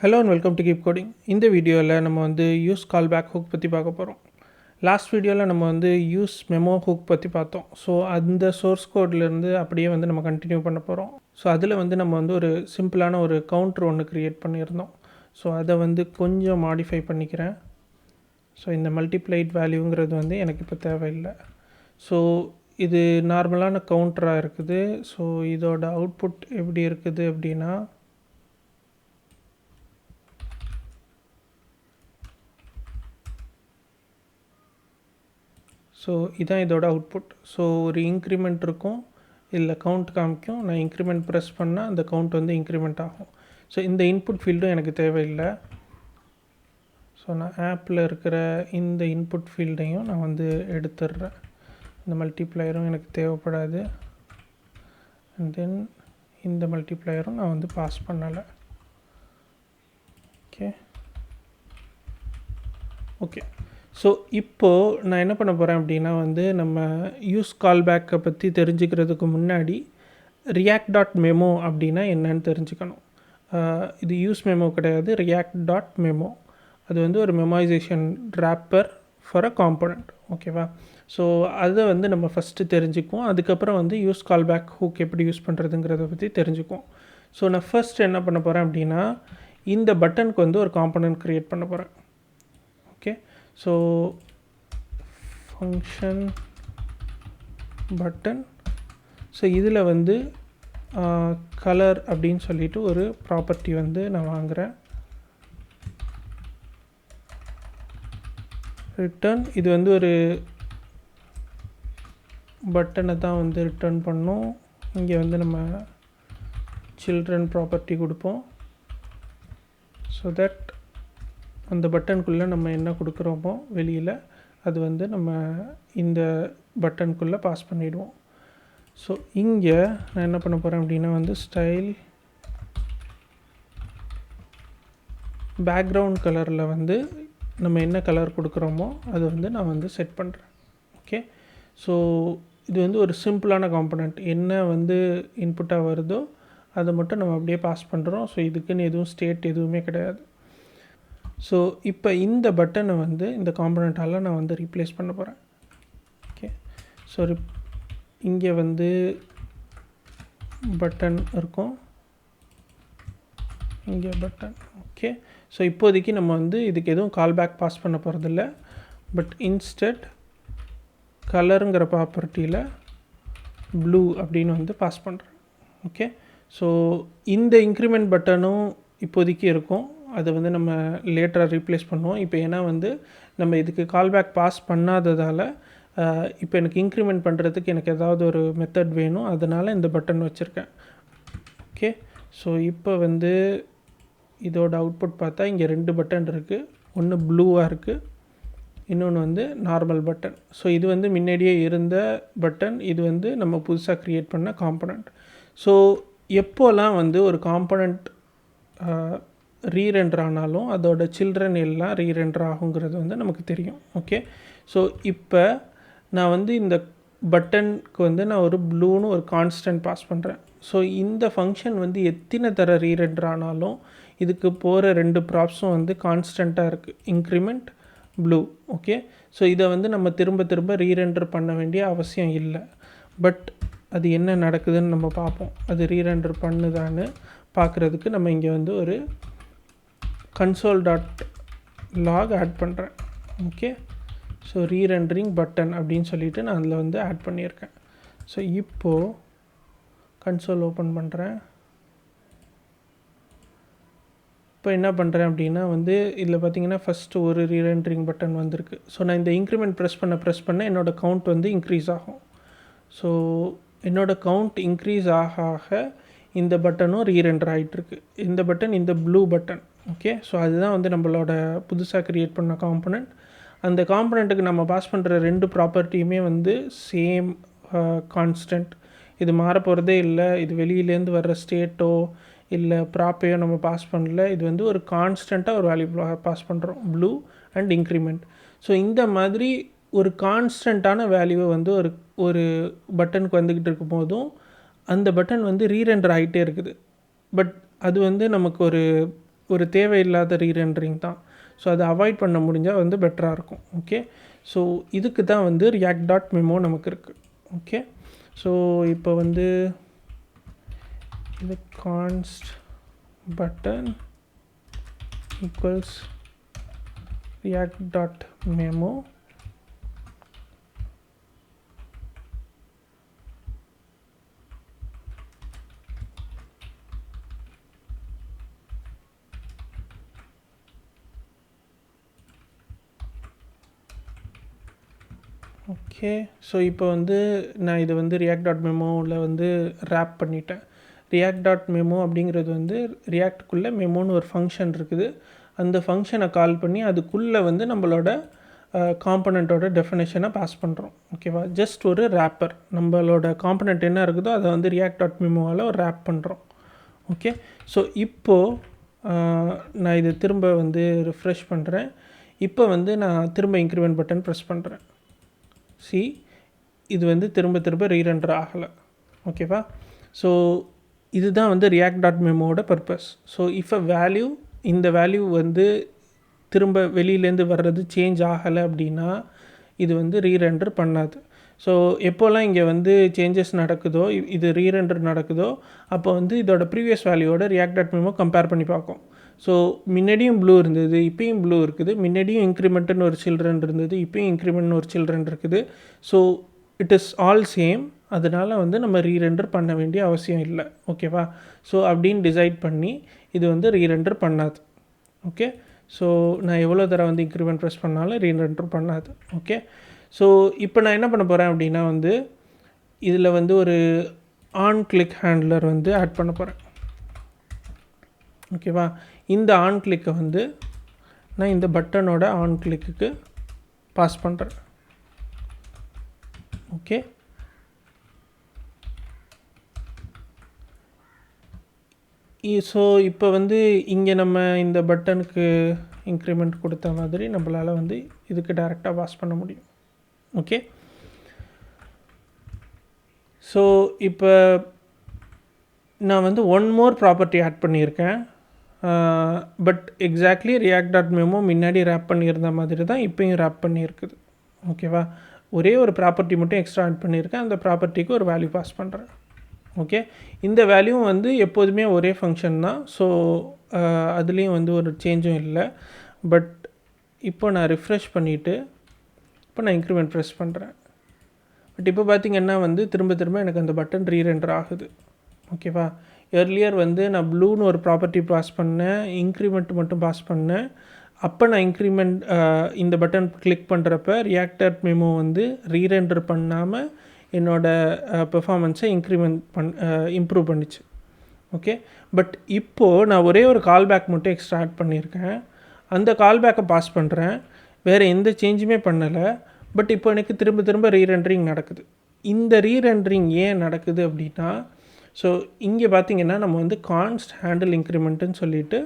Hello and welcome to Keep Coding. In the video நம்ம வந்து use callback hook பற்றி பார்க்க போகிறோம். லாஸ்ட் வீடியோவில் நம்ம வந்து யூஸ் மெமோ ஹூக் பற்றி பார்த்தோம். ஸோ அந்த சோர்ஸ் கோட்லேருந்து அப்படியே வந்து நம்ம கண்டினியூ பண்ண போகிறோம். ஸோ அதில் வந்து நம்ம வந்து ஒரு சிம்பிளான ஒரு கவுண்டர் ஒன்று க்ரியேட் பண்ணியிருந்தோம். ஸோ அதை வந்து கொஞ்சம் மாடிஃபை பண்ணிக்கிறேன். ஸோ இந்த மல்டிப்ளைட் வேல்யூங்கிறது வந்து எனக்கு இப்போ தேவையில்லை. ஸோ இது நார்மலான கவுண்டராக இருக்குது. ஸோ இதோட அவுட்புட் எப்படி இருக்குது அப்படின்னா, ஸோ இதான் இதோட அவுட்புட். ஸோ ஒரு இன்க்ரிமெண்ட் இருக்கும், இதில் கவுண்ட் காமிக்கும். நான் இன்க்ரிமெண்ட் ப்ரெஸ் பண்ணால் அந்த கவுண்ட் வந்து இன்க்ரிமெண்ட் ஆகும். ஸோ இந்த இன்புட் ஃபீல்டும் எனக்கு தேவையில்லை. ஸோ நான் ஆப்பில் இருக்கிற இந்த இன்புட் ஃபீல்டையும் நான் வந்து எடுத்துடுறேன். இந்த மல்டிப்ளையரும் எனக்கு தேவைப்படாது. அண்ட் தென் இந்த மல்டிப்ளையரும் நான் வந்து பாஸ் பண்ணலை. ஓகே. ஸோ இப்போது நான் என்ன பண்ண போகிறேன் அப்படின்னா வந்து, நம்ம யூஸ் கால்பேக்கை பற்றி தெரிஞ்சுக்கிறதுக்கு முன்னாடி React.memo அப்படின்னா என்னன்னு தெரிஞ்சுக்கணும். இது யூஸ் மெமோ கிடையாது, React.memo. அது வந்து ஒரு மெமோரைசேஷன் ரேப்பர் ஃபார் அ காம்பனண்ட். ஓகேவா? ஸோ அதை வந்து நம்ம ஃபஸ்ட்டு தெரிஞ்சுக்குவோம். அதுக்கப்புறம் வந்து யூஸ் கால்பேக் ஹூக் எப்படி யூஸ் பண்ணுறதுங்கிறத பற்றி தெரிஞ்சுக்குவோம். ஸோ நான் ஃபர்ஸ்ட் என்ன பண்ண போகிறேன் அப்படின்னா, இந்த பட்டனுக்கு வந்து ஒரு காம்பனண்ட் க்ரியேட் பண்ண போகிறேன். Okay. So function button. So இதில் வந்து கலர் அப்படின்னு சொல்லிட்டு ஒரு ப்ராப்பர்ட்டி வந்து நான் வாங்குகிறேன். ரிட்டர்ன், இது வந்து ஒரு பட்டனை தான் வந்து ரிட்டர்ன் பண்ணோம். இங்கே வந்து நம்ம சில்ட்ரன் ப்ராப்பர்ட்டி கொடுப்போம். ஸோ தட் அந்த பட்டனுக்குள்ளே நம்ம என்ன கொடுக்குறோமோ வெளியில் அது வந்து நம்ம இந்த பட்டனுக்குள்ளே பாஸ் பண்ணிவிடுவோம். ஸோ இங்கே நான் என்ன பண்ண போகிறேன் அப்படின்னா வந்து ஸ்டைல் பேக்ரவுண்ட் கலரில் வந்து நம்ம என்ன கலர் கொடுக்குறோமோ அது வந்து நான் வந்து செட் பண்ணுறேன். ஓகே. ஸோ இது வந்து ஒரு சிம்பிளான காம்பனண்ட். என்ன வந்து இன்புட்டாக வருதோ அதை மட்டும் நம்ம அப்படியே பாஸ் பண்ணுறோம். ஸோ இதுக்குன்னு எதுவும் ஸ்டேட் எதுவுமே கிடையாது. ஸோ இப்போ இந்த பட்டனை வந்து இந்த காம்பனண்ட்டால் நான் வந்து ரீப்ளேஸ் பண்ண போகிறேன். ஓகே. ஸோ இங்கே வந்து பட்டன் இருக்கும், இங்கே பட்டன். ஓகே. ஸோ இப்போதைக்கு நம்ம வந்து இதுக்கு எதுவும் கால்பேக் பாஸ் பண்ண போகிறதில்ல. பட் இன்ஸ்டெட் கலருங்கிற ப்ராப்பர்ட்டியில் ப்ளூ அப்படின்னு வந்து பாஸ் பண்ணுறேன். ஓகே. ஸோ இந்த இன்க்ரிமெண்ட் பட்டனும் இப்போதைக்கு இருக்கும். அதை வந்து நம்ம லேட்டராக ரீப்ளேஸ் பண்ணுவோம். இப்போ ஏன்னா வந்து நம்ம இதுக்கு கால்பேக் பாஸ் பண்ணாததால் இப்போ எனக்கு இன்க்ரிமெண்ட் பண்ணுறதுக்கு எனக்கு ஏதாவது ஒரு மெத்தட் வேணும். அதனால் இந்த பட்டன் வச்சுருக்கேன். ஓகே. ஸோ இப்போ வந்து இதோட அவுட்புட் பார்த்தா இங்கே 2 பட்டன் இருக்குது. ஒன்று ப்ளூவாக இருக்குது, இன்னொன்று வந்து நார்மல் பட்டன். ஸோ இது வந்து முன்னாடியே இருந்த பட்டன், இது வந்து நம்ம புதுசாக க்ரியேட் பண்ண காம்பனண்ட். ஸோ எப்போலாம் வந்து ஒரு காம்பனண்ட் ரீரெண்டர் ஆனாலும் அதோட சில்ட்ரன் எல்லாம் ரீரெண்டர் ஆகுங்கிறது வந்து நமக்கு தெரியும். ஓகே. ஸோ இப்போ நான் வந்து இந்த பட்டனுக்கு வந்து நான் ஒரு ப்ளூன்னு ஒரு கான்ஸ்டன்ட் பாஸ் பண்ணுறேன். ஸோ இந்த ஃபங்க்ஷன் வந்து எத்தனை தர ரீரெண்டர் ஆனாலும் இதுக்கு போகிற 2 ப்ராப்ஸும் வந்து கான்ஸ்டண்ட்டாக இருக்குது, இன்க்ரிமெண்ட் ப்ளூ. ஓகே. ஸோ இதை வந்து நம்ம திரும்ப திரும்ப ரீரெண்டர் பண்ண வேண்டிய அவசியம் இல்லை. பட் அது என்ன நடக்குதுன்னு நம்ம பார்ப்போம். அது ரீரெண்டர் பண்ணுதான்னு பார்க்குறதுக்கு நம்ம இங்கே வந்து ஒரு console.log ஆட் பண்ணுறேன். ஓகே. ஸோ ரீரெண்டரிங் பட்டன் அப்படின்னு சொல்லிவிட்டு நான் அதில் வந்து ஆட் பண்ணியிருக்கேன். ஸோ இப்போது கன்சோல் ஓப்பன் பண்ணுறேன். இப்போ என்ன பண்ணுறேன் அப்படின்னா வந்து இதில் பார்த்தீங்கன்னா ஃபஸ்ட்டு ஒரு ரீரெண்டரிங் பட்டன் வந்திருக்கு. ஸோ நான் இந்த இன்க்ரிமெண்ட் ப்ரெஸ் பண்ண என்னோடய கவுண்ட் வந்து இன்க்ரீஸ் ஆகும். ஸோ என்னோடய கவுண்ட் இன்க்ரீஸ் ஆக இந்த பட்டனும் ரீரெண்டர் ஆகிட்டுருக்கு. இந்த பட்டன் இந்த ப்ளூ பட்டன். ஓகே. ஸோ அதுதான் வந்து நம்மளோட புதுசாக க்ரியேட் பண்ண காம்பனண்ட். அந்த காம்பனண்ட்டுக்கு நம்ம பாஸ் பண்ணுற 2 ப்ராப்பர்ட்டியுமே வந்து சேம் கான்ஸ்டன்ட். இது மாற போகிறதே இல்லை. இது வெளியிலேருந்து வர்ற ஸ்டேட்டோ இல்லை ப்ராப்பையோ நம்ம பாஸ் பண்ணல. இது வந்து ஒரு கான்ஸ்டண்ட்டாக ஒரு வேல்யூ பாஸ் பண்ணுறோம், ப்ளூ அண்ட் இன்க்ரிமெண்ட். ஸோ இந்த மாதிரி ஒரு கான்ஸ்டண்ட்டான வேல்யூவை வந்து ஒரு பட்டனுக்கு வந்துக்கிட்டு இருக்கும் போதும் அந்த பட்டன் வந்து ரீரெண்டர் ஆகிட்டே இருக்குது. பட் அது வந்து நமக்கு ஒரு ஒரு தேவையில்லாத ரீரெண்டரிங் தான். ஸோ அதை அவாய்ட் பண்ண முடிஞ்சால் வந்து பெட்டராக இருக்கும். ஓகே, ஸோ இதுக்கு தான் வந்து react.memo நமக்கு இருக்குது. ஓகே, ஸோ இப்போ வந்து இது const button equals react.memo. Okay, so இப்போ வந்து நான் இதை வந்து react.memoவில் வந்து ரேப் பண்ணிட்டேன். react.memo அப்படிங்கிறது வந்து ரியாக்டுக்குள்ளே மெமோன்னு ஒரு ஃபங்க்ஷன் இருக்குது. அந்த ஃபங்க்ஷனை கால் பண்ணி அதுக்குள்ளே வந்து நம்மளோட காம்பனண்ட்டோட டெஃபினேஷனை பாஸ் பண்ணுறோம். ஓகேவா, ஜஸ்ட் ஒரு ரேப்பர். நம்மளோட காம்பனண்ட் என்ன இருக்குதோ அதை வந்து react.memoவால் ஒரு ரேப் பண்ணுறோம். ஓகே, ஸோ இப்போது நான் இதை திரும்ப வந்து ரிஃப்ரெஷ் பண்ணுறேன். இப்போ வந்து நான் திரும்ப இன்க்ரிமெண்ட் பட்டன் ப்ரெஸ் பண்ணுறேன். சி, இது வந்து திரும்ப ரீரெண்டர் ஆகலை. ஓகேவா, ஸோ இதுதான் வந்து react.memoவோட purpose. So if a value, இந்த வேல்யூ வந்து திரும்ப வெளியிலேருந்து வர்றது சேஞ்ச் ஆகலை அப்படின்னா இது வந்து ரீரெண்டர் பண்ணாது. ஸோ எப்போல்லாம் இங்கே வந்து சேஞ்சஸ் நடக்குதோ, இது ரீரெண்டர் நடக்குதோ, அப்போ வந்து இதோட ப்ரீவியஸ் வேல்யூவோட react.memo கம்பேர் பண்ணி பார்க்கும். ஸோ முன்னாடியும் ப்ளூ இருந்தது, இப்போயும் ப்ளூ இருக்குது. முன்னாடியும் இன்க்ரிமெண்ட்டுன்னு ஒரு சில்ட்ரன் இருந்தது, இப்போயும் இன்க்ரிமெண்ட்னு ஒரு சில்ட்ரன் இருக்குது. So it is all same. அதனால் வந்து நம்ம ரீரெண்டர் பண்ண வேண்டிய அவசியம் இல்லை. ஓகேவா, ஸோ அப்படின்னு டிசைட் பண்ணி இது வந்து ரீரெண்டர் பண்ணாது. ஓகே, ஸோ நான் எவ்வளோ தடவை வந்து இன்க்ரிமெண்ட் ப்ரெஸ் பண்ணாலும் ரீரெண்டர் பண்ணாது. ஓகே, ஸோ இப்போ நான் என்ன பண்ண போகிறேன் அப்படின்னா வந்து இதில் வந்து ஒரு ஆன் கிளிக் ஹேண்ட்லர் வந்து ஆட் பண்ண போகிறேன். ஓகேவா, இந்த ஆன் கிளிக்கை வந்து நான் இந்த பட்டனோட ஆன் கிளிக்கு பாஸ் பண்ணுறேன். ஓகே, ஸோ இப்போ வந்து இங்கே நம்ம இந்த பட்டனுக்கு இன்க்ரிமெண்ட் கொடுத்த மாதிரி நம்மளால் வந்து இதுக்கு டைரெக்டாக பாஸ் பண்ண முடியும். ஓகே, ஸோ இப்போ நான் வந்து ஒன் மோர் ப்ராப்பர்ட்டி ஆட் பண்ணியிருக்கேன். பட் எக்ஸாக்ட்லி react.memo முன்னாடி ரேப் பண்ணியிருந்த மாதிரி தான் இப்போயும் ரேப் பண்ணியிருக்குது. ஓகேவா, ஒரே ஒரு ப்ராப்பர்ட்டி மட்டும் எக்ஸ்ட்ரா ஆட் பண்ணியிருக்கேன். அந்த ப்ராப்பர்ட்டிக்கு ஒரு வேல்யூ பாஸ் பண்ணுறேன். ஓகே, இந்த வேல்யூவும் வந்து எப்போதுமே ஒரே ஃபங்க்ஷன் தான். ஸோ அதுலேயும் வந்து ஒரு சேஞ்சும் இல்லை. பட் இப்போ நான் ரிஃப்ரெஷ் பண்ணிவிட்டு இப்போ நான் இன்க்ரிமெண்ட் ப்ரெஸ் பண்ணுறேன். பட் இப்போ பார்த்திங்கன்னா வந்து திரும்ப எனக்கு அந்த பட்டன் ரீரெண்டர் ஆகுது. ஓகேவா, எர்லியர் வந்து நான் ப்ளூன்னு ஒரு ப்ராப்பர்ட்டி பாஸ் பண்ணேன், இன்க்ரிமெண்ட் மட்டும் பாஸ் பண்ணேன். அப்போ நான் இன்க்ரிமெண்ட் இந்த பட்டன் கிளிக் பண்ணுறப்ப react.memo வந்து ரீரெண்டர் பண்ணாமல் என்னோடய பெர்ஃபார்மன்ஸை இம்ப்ரூவ் பண்ணிச்சு. ஓகே, பட் இப்போது நான் ஒரே ஒரு கால்பேக் மட்டும் எக்ஸ்ட்ரா ஆட் பண்ணியிருக்கேன். அந்த கால்பேக்கை பாஸ் பண்ணுறேன், வேறு எந்த சேஞ்சுமே பண்ணலை. பட் இப்போ எனக்கு திரும்ப ரீரெண்டரிங் நடக்குது. இந்த ரீரெண்டரிங் ஏன் நடக்குது அப்படின்னா, ஸோ இங்கே பார்த்திங்கன்னா நம்ம வந்து கான்ஸ்ட் ஹேண்டில் இன்க்ரிமெண்ட்டுன்னு சொல்லிவிட்டு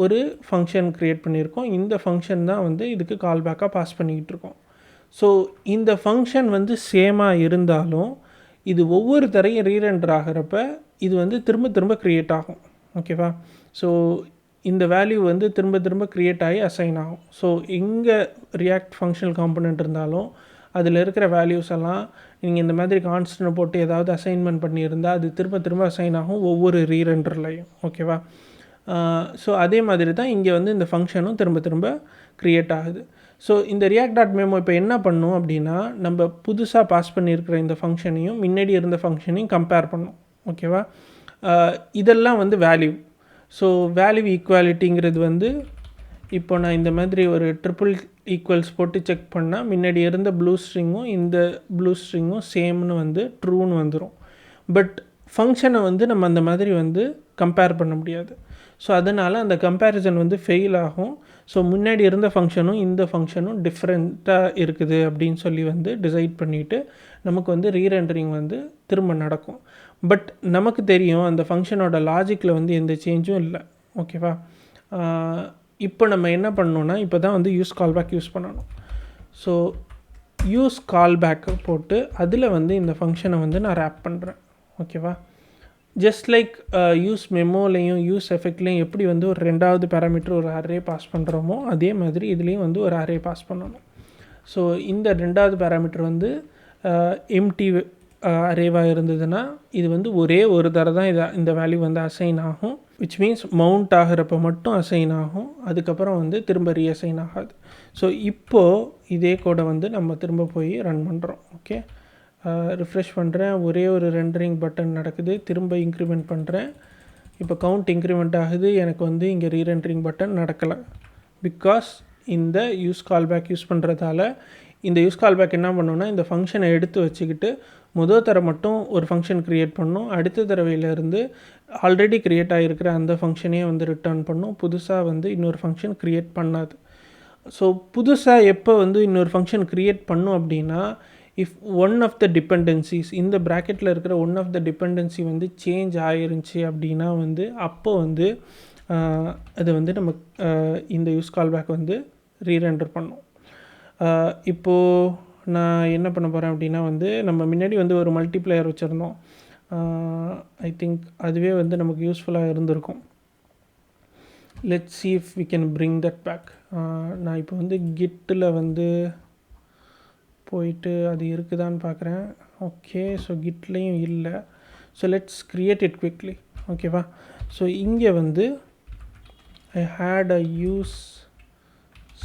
ஒரு ஃபங்க்ஷன் க்ரியேட் பண்ணியிருக்கோம். இந்த ஃபங்க்ஷன் தான் வந்து இதுக்கு கால்பேக்காக பாஸ் பண்ணிக்கிட்டு இருக்கோம். ஸோ இந்த ஃபங்க்ஷன் வந்து சேமாக இருந்தாலும் இது ஒவ்வொரு தரையும் ரீரெண்டர் ஆகிறப்ப இது வந்து திரும்ப க்ரியேட் ஆகும். ஓகேவா, ஸோ இந்த வேல்யூ வந்து திரும்ப க்ரியேட் ஆகி அசைன் ஆகும். ஸோ எங்கே ரியாக்ட் ஃபங்க்ஷனல் காம்பனண்ட் இருந்தாலும் அதில் இருக்கிற வேல்யூஸ் எல்லாம் நீங்கள் இந்த மாதிரி கான்ஸ்டன்ட் போட்டு ஏதாவது அசைன்மெண்ட் பண்ணியிருந்தால் அது திரும்ப அசைன் ஆகும் ஒவ்வொரு ரீரெண்டர்லையும். ஓகேவா, ஸோ அதே மாதிரி தான் இங்கே வந்து இந்த ஃபங்க்ஷனும் திரும்ப க்ரியேட் ஆகுது. ஸோ இந்த react.memo இப்போ என்ன பண்ணும் அப்படின்னா, நம்ம புதுசாக பாஸ் பண்ணியிருக்கிற இந்த ஃபங்க்ஷனையும் முன்னாடி இருந்த ஃபங்க்ஷனையும் கம்பேர் பண்ணும். ஓகேவா, இதெல்லாம் வந்து வேல்யூ. ஸோ வேல்யூ ஈக்குவாலிட்டிங்கிறது வந்து இப்போ நான் இந்த மாதிரி ஒரு ட்ரிபிள் ஈக்குவல்ஸ் போட்டு செக் பண்ணால் முன்னாடி இருந்த ப்ளூ ஸ்ட்ரிங்கும் இந்த ப்ளூ ஸ்ட்ரிங்கும் சேம்னு வந்து ட்ரூன்னு வந்துடும். பட் ஃபங்க்ஷனை வந்து நம்ம அந்த மாதிரி வந்து கம்பேர் பண்ண முடியாது. ஸோ அதனால் அந்த கம்பேரிசன் வந்து ஃபெயில் ஆகும். ஸோ முன்னாடி இருந்த ஃபங்க்ஷனும் இந்த ஃபங்க்ஷனும் டிஃப்ரெண்ட்டாக இருக்குது அப்படின்னு சொல்லி வந்து டிசைட் பண்ணிவிட்டு நமக்கு வந்து ரீரெண்டரிங் வந்து திரும்ப நடக்கும். பட் நமக்கு தெரியும் அந்த ஃபங்க்ஷனோட லாஜிக்கில் வந்து எந்த சேஞ்சும் இல்லை. ஓகேவா, இப்போ நம்ம என்ன பண்ணணுன்னா இப்போ தான் வந்து useCallback யூஸ் பண்ணணும். ஸோ useCallback போட்டு அதில் வந்து இந்த ஃபங்க்ஷனை வந்து நான் ரேப் பண்ணுறேன். ஓகேவா, ஜஸ்ட் லைக் யூஸ் மெமோலையும் யூஸ் எஃபெக்ட்லேயும் எப்படி வந்து ஒரு ரெண்டாவது பேராமீட்டர் ஒரு அரே பாஸ் பண்ணுறோமோ அதே மாதிரி இதுலேயும் வந்து ஒரு அரே பாஸ் பண்ணணும். ஸோ இந்த ரெண்டாவது பேராமீட்டர் வந்து எம்டி அரேவாக இருந்ததுன்னா இது வந்து ஒரே ஒரு தடவை தான் இந்த வேல்யூ வந்து அசைன் ஆகும், விச் மீன்ஸ் மவுண்ட் ஆகிறப்ப மட்டும் அசைன் ஆகும், அதுக்கப்புறம் வந்து திரும்ப ரீஅசைன் ஆகாது. ஸோ இப்போது இதே கோடை வந்து நம்ம திரும்ப போய் ரன் பண்ணுறோம். ஓகே, ரிஃப்ரெஷ் பண்ணுறேன், ஒரே ஒரு ரெண்டரிங் பட்டன் நடக்குது, திரும்ப இன்க்ரிமெண்ட் பண்ணுறேன், இப்போ கவுண்ட் இன்க்ரிமெண்ட் ஆகுது, எனக்கு வந்து இங்கே ரீரெண்டரிங் பட்டன் நடக்கலை. பிகாஸ் இந்த யூஸ் கால்பேக் யூஸ் பண்ணுறதால இந்த யூஸ் கால்பேக் என்ன பண்ணோன்னா இந்த ஃபங்க்ஷனை எடுத்து வச்சுக்கிட்டு முதல் தடவை மட்டும் ஒரு ஃபங்க்ஷன் க்ரியேட் பண்ணணும், அடுத்த தடவையிலேருந்து ஆல்ரெடி க்ரியேட் ஆகிருக்கிற அந்த ஃபங்க்ஷனே வந்து ரிட்டர்ன் பண்ணும், புதுசாக வந்து இன்னொரு ஃபங்க்ஷன் க்ரியேட் பண்ணாது. ஸோ புதுசாக எப்போ வந்து இன்னொரு ஃபங்க்ஷன் க்ரியேட் பண்ணும் அப்படின்னா, if one of the dependencies இந்த ப்ராக்கெட்டில் இருக்கிற ஒன் ஆஃப் த டிபெண்டன்சி வந்து சேஞ்ச் ஆகிருந்துச்சி அப்படின்னா வந்து அப்போ வந்து அது வந்து நம்ம இந்த யூஸ் கால்பேக் வந்து ரீரெண்டர் பண்ணும். இப்போது நான் என்ன பண்ண போகிறேன் அப்படின்னா வந்து நம்ம முன்னாடி வந்து ஒரு மல்டிப்ளையர் வச்சுருந்தோம், ஐ திங்க் அதுவே வந்து நமக்கு யூஸ்ஃபுல்லாக இருந்திருக்கும். Let's see if we can bring that back. நான் இப்போ வந்து கிட்டில் வந்து போயிட்டு அது இருக்குதான்னு பார்க்குறேன். ஓகே, ஸோ கிட்லேயும் இல்லை. So let's create it quickly. ஓகேவா, ஸோ இங்கே வந்து ஐ ஹேட் அ யூஸ்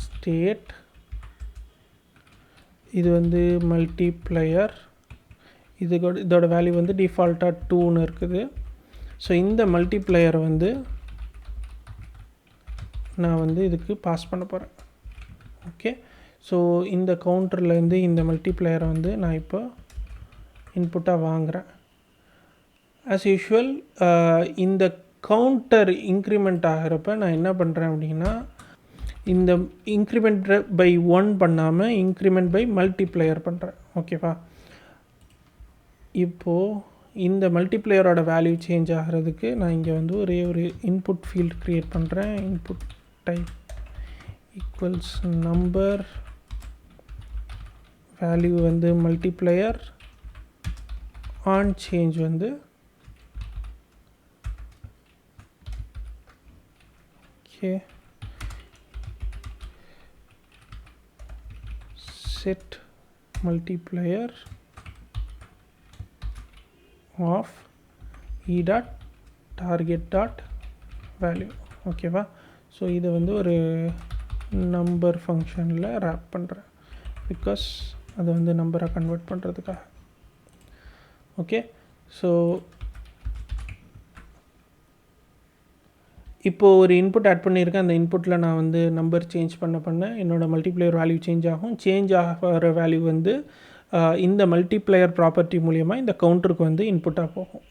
ஸ்டேட், இது வந்து மல்டிப்ளையர், இதோட வேல்யூ வந்து டிஃபால்ட்டாக 2ன்னு இருக்குது. ஸோ இந்த மல்டிப்ளையரை வந்து நான் வந்து இதுக்கு பாஸ் பண்ண போகிறேன். ஓகே, ஸோ இந்த கவுண்டர்லேருந்து இந்த மல்டிப்ளையரை வந்து நான் இப்போ இன்புட்டாக வாங்குகிறேன். ஆஸ் யூஷுவல் இந்த கவுண்டர் இன்க்ரிமெண்ட் ஆகிறப்ப நான் என்ன பண்ணுறேன் அப்படின்னா இந்த இன்க்ரிமெண்ட் பை 1 பண்ணாமல் இன்க்ரிமெண்ட் பை மல்டிப்ளையர் பண்ணுறேன். ஓகேவா, இப்போது இந்த மல்டிப்ளையரோட வேல்யூ சேஞ்ச் ஆகிறதுக்கு நான் இங்கே வந்து ஒரே ஒரு இன்புட் ஃபீல்ட் க்ரியேட் பண்ணுறேன். Input type equals number, value வந்து மல்டிப்ளையர், ஆன் சேஞ்ச் வந்து okay set multiplier of e dot target dot value. ஓகேவா, ஸோ இதை வந்து ஒரு நம்பர் ஃபங்க்ஷனில் ரேப் பண்ணுறேன், பிகாஸ் அதை வந்து நம்பராக கன்வெர்ட் பண்ணுறதுக்காக. ஓகே, ஸோ இப்போது ஒரு இன்புட் ஆட் பண்ணியிருக்கேன், அந்த இன்புட்டில் நான் வந்து நம்பர் சேஞ்ச் பண்ண என்னோடய மல்டிப்ளையர் வேல்யூ சேஞ்ச் ஆகும். சேஞ்ச் ஆகிற வேல்யூ வந்து இந்த மல்டிப்ளையர் ப்ராப்பர்ட்டி மூலயமா இந்த கவுண்டருக்கு வந்து இன்புட்டாக போகும்.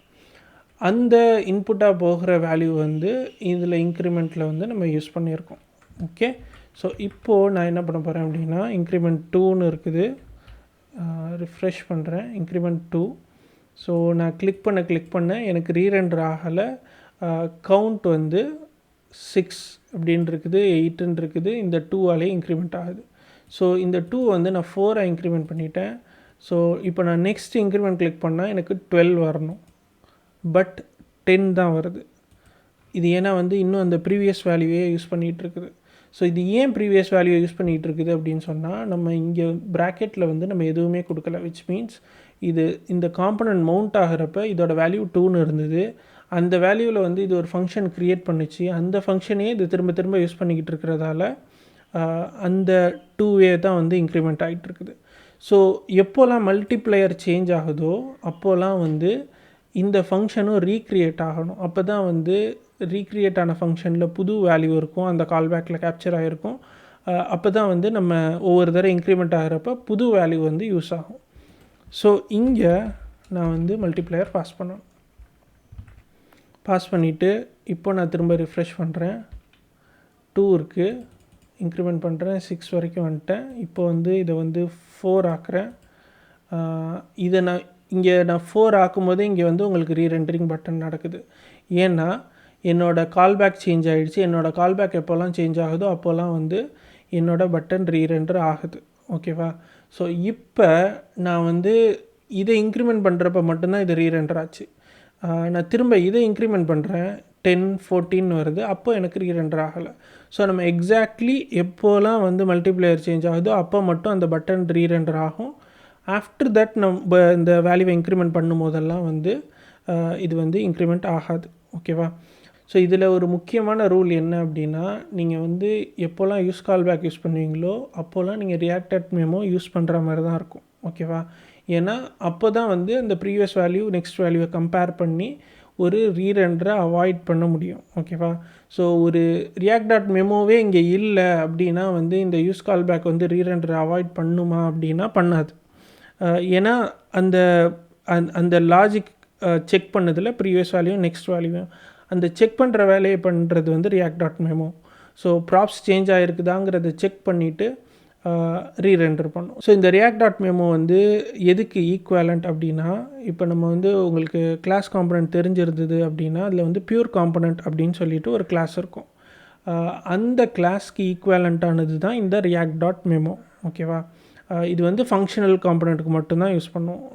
அந்த இன்புட்டாக போகிற வேல்யூ வந்து இதில் இன்க்ரிமெண்ட்டில் வந்து நம்ம யூஸ் பண்ணியிருக்கோம். ஓகே, ஸோ இப்போது நான் என்ன பண்ண போகிறேன் அப்படின்னா இன்க்ரிமெண்ட் 2ன்னு இருக்குது, ரிஃப்ரெஷ் பண்ணுறேன், இன்க்ரிமெண்ட் 2. ஸோ நான் கிளிக் பண்ண எனக்கு ரீரெண்டர் ஆகலை, கவுண்ட் வந்து 6 அப்படின்னு இருக்குது, 8ன்னு இருக்குது, இந்த 2ஆலே இன்க்ரிமெண்ட் ஆகுது. ஸோ இந்த 2 வந்து நான் 4 இன்க்ரிமெண்ட் பண்ணிட்டேன். ஸோ இப்போ நான் நெக்ஸ்ட் இன்க்ரிமெண்ட் கிளிக் பண்ணால் எனக்கு 12 வரணும், பட் 10 தான் வருது. இது ஏன்னா வந்து இன்னும் அந்த ப்ரீவியஸ் வேல்யூவே யூஸ் பண்ணிகிட்ருக்குது. ஸோ இது ஏன் ப்ரீவியஸ் வேல்யூ யூஸ் பண்ணிகிட்ருக்குது அப்படின்னு சொன்னால், நம்ம இங்கே ப்ராக்கெட்டில் வந்து நம்ம எதுவுமே கொடுக்கல, விச் மீன்ஸ் இந்த காம்பனண்ட் மவுண்ட் ஆகிறப்ப இதோட வேல்யூ 2ன்னு இருந்தது, அந்த வேல்யூவில் வந்து இது ஒரு ஃபங்க்ஷன் க்ரியேட் பண்ணிச்சு, அந்த ஃபங்க்ஷனே இது திரும்ப யூஸ் பண்ணிக்கிட்டு இருக்கிறதால அந்த 2வே தான் வந்து இன்க்ரிமெண்ட் ஆகிட்டுருக்குது. ஸோ எப்போல்லாம் மல்டிப்ளையர் சேஞ்ச் ஆகுதோ அப்போல்லாம் வந்து இந்த ஃபங்க்ஷனும் ரீக்ரியேட் ஆகணும். அப்போ தான் வந்து ரீக்ரியேட் ஆன ஃபங்க்ஷனில் புது வேல்யூ இருக்கும், அந்த கால்பேக்கில் கேப்சர் ஆகிருக்கும். அப்போ தான் வந்து நம்ம ஒவ்வொரு தடவை இன்க்ரிமெண்ட் ஆகிறப்ப புது வேல்யூ வந்து யூஸ் ஆகும். ஸோ இங்கே நான் வந்து மல்டிப்ளையர் பாஸ் பண்ணிவிட்டு இப்போ நான் திரும்ப ரிஃப்ரெஷ் பண்ணுறேன், 2 இருக்குது, இன்க்ரிமெண்ட் பண்ணுறேன், 6 வரைக்கும் வந்துட்டேன். இப்போ வந்து இதை வந்து 4 ஆக்குறேன். இதை நான் 4 ஆக்கும்போது இங்கே வந்து உங்களுக்கு ரீரெண்டரிங் பட்டன் நடக்குது. ஏன்னா என்னோடய கால்பேக் சேஞ்ச் ஆகிடுச்சு. என்னோடய கால்பேக் எப்போல்லாம் சேஞ்ச் ஆகுதோ அப்போல்லாம் வந்து என்னோடய பட்டன் ரீரெண்டர் ஆகுது. ஓகேவா, ஸோ இப்போ நான் வந்து இதை இன்க்ரிமெண்ட் பண்ணுறப்ப மட்டும்தான் இது ரீரெண்டர் ஆச்சு. நான் திரும்ப இதை இன்க்ரிமெண்ட் பண்ணுறேன் 10 14 வருது, அப்போ எனக்கு ரீரெண்டர் ஆகலை. ஸோ நம்ம எக்ஸாக்ட்லி எப்போலாம் வந்து மல்டிப்ளையர் சேஞ்ச் ஆகுதோ அப்போ மட்டும் அந்த பட்டன் ரீரெண்டர் ஆகும். ஆஃப்டர் தட் நம்ம இந்த வேல்யூவை இன்க்ரிமெண்ட் பண்ணும் போதெல்லாம் வந்து இது வந்து இன்க்ரிமெண்ட் ஆகாது. ஓகேவா? ஸோ இதில் ஒரு முக்கியமான ரூல் என்ன அப்படின்னா, நீங்கள் வந்து எப்போல்லாம் useCallback யூஸ் பண்ணுவீங்களோ அப்போல்லாம் நீங்கள் React.memo யூஸ் பண்ணுற மாதிரி தான் இருக்கும். ஓகேவா? ஏன்னா அப்போ தான் வந்து அந்த ப்ரீவியஸ் வேல்யூ நெக்ஸ்ட் வேல்யூவை கம்பேர் பண்ணி ஒரு ரீரெண்டரை அவாய்ட் பண்ண முடியும். ஓகேவா? ஸோ ஒரு React.memoவே இங்கே இல்லை அப்படின்னா வந்து இந்த useCallback வந்து ரீரெண்டரை அவாய்ட் பண்ணுமா அப்படின்னா பண்ணாது. ஏன்னா அந்த அந்த லாஜிக் செக் பண்ணதில் ப்ரீவியஸ் வேல்யூ நெக்ஸ்ட் வேல்யூ அந்த செக் பண்ணுற வேலையை பண்ணுறது வந்து React.memo. ஸோ ப்ராப்ஸ் சேஞ்ச் ஆகிருக்குதாங்கிறத செக் பண்ணிவிட்டு ரீரெண்டர் பண்ணும். ஸோ இந்த React.memo வந்து எதுக்கு ஈக்குவலண்ட் அப்படின்னா, இப்போ நம்ம வந்து உங்களுக்கு கிளாஸ் காம்பனண்ட் தெரிஞ்சிருந்தது அப்படின்னா அதில் வந்து பியூர் காம்பனண்ட் அப்படின்னு சொல்லிட்டு ஒரு கிளாஸ் இருக்கும். அந்த கிளாஸ்க்கு ஈக்குவலண்ட்டானது தான் இந்த React.memo. ஓகேவா? இது வந்து ஃபங்க்ஷனல் காம்பனண்ட்டுக்கு மட்டும்தான் யூஸ் பண்ணுவோம்.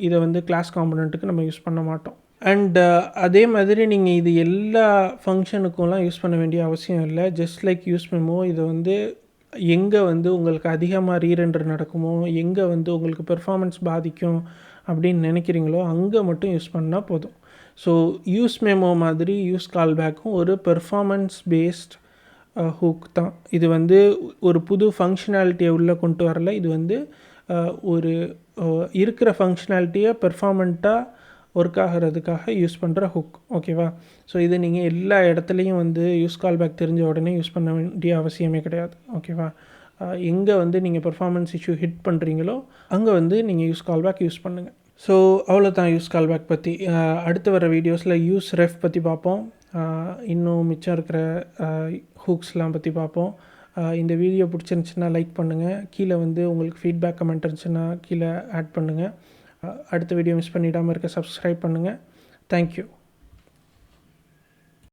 இதை வந்து கிளாஸ் காம்பனண்ட்டுக்கு நம்ம யூஸ் பண்ண மாட்டோம். அண்ட் அதே மாதிரி நீங்கள் இது எல்லா ஃபங்க்ஷனுக்கும்லாம் யூஸ் பண்ண வேண்டிய அவசியம் இல்லை. ஜஸ்ட் லைக் useMemo இதை வந்து எங்கே வந்து உங்களுக்கு அதிகமாக ரீரெண்டர் நடக்குமோ, எங்கே வந்து உங்களுக்கு பெர்ஃபார்மன்ஸ் பாதிக்கும் அப்படின்னு நினைக்கிறீங்களோ அங்கே மட்டும் யூஸ் பண்ணால் போதும். ஸோ useMemo மாதிரி useCallbackக்கும் ஒரு பெர்ஃபார்மன்ஸ் பேஸ்ட் ஹூக் தான். இது வந்து ஒரு புது ஃபங்க்ஷனாலிட்டியை உள்ளே கொண்டு வரல. இது வந்து ஒரு இருக்கிற ஃபங்க்ஷனாலிட்டியை பெர்ஃபார்மண்ட்டாக ஒர்க் ஆகிறதுக்காக யூஸ் பண்ணுற ஹுக். ஓகேவா? ஸோ இது நீங்கள் எல்லா இடத்துலையும் வந்து useCallback தெரிஞ்ச உடனே யூஸ் பண்ண வேண்டிய அவசியமே கிடையாது. ஓகேவா? எங்கே வந்து நீங்கள் பெர்ஃபார்மன்ஸ் இஷ்யூ ஹிட் பண்ணுறீங்களோ அங்கே வந்து நீங்கள் useCallback யூஸ் பண்ணுங்கள். ஸோ அவ்வளோதான் useCallback பற்றி. அடுத்து வர வீடியோஸில் useRef பற்றி பார்ப்போம். இன்னும் மிச்சம் இருக்கிற ஹூக்ஸ்லாம் பற்றி பார்ப்போம். இந்த வீடியோ பிடிச்சிருந்துச்சுன்னா லைக் பண்ணுங்கள். கீழே வந்து உங்களுக்கு ஃபீட்பேக் கமெண்ட் இருந்துச்சுன்னா கீழே ஆட் பண்ணுங்கள். அடுத்த வீடியோ மிஸ் பண்ணிடாமல் இருக்க சப்ஸ்கிரைப் பண்ணுங்கள். தேங்க்யூ.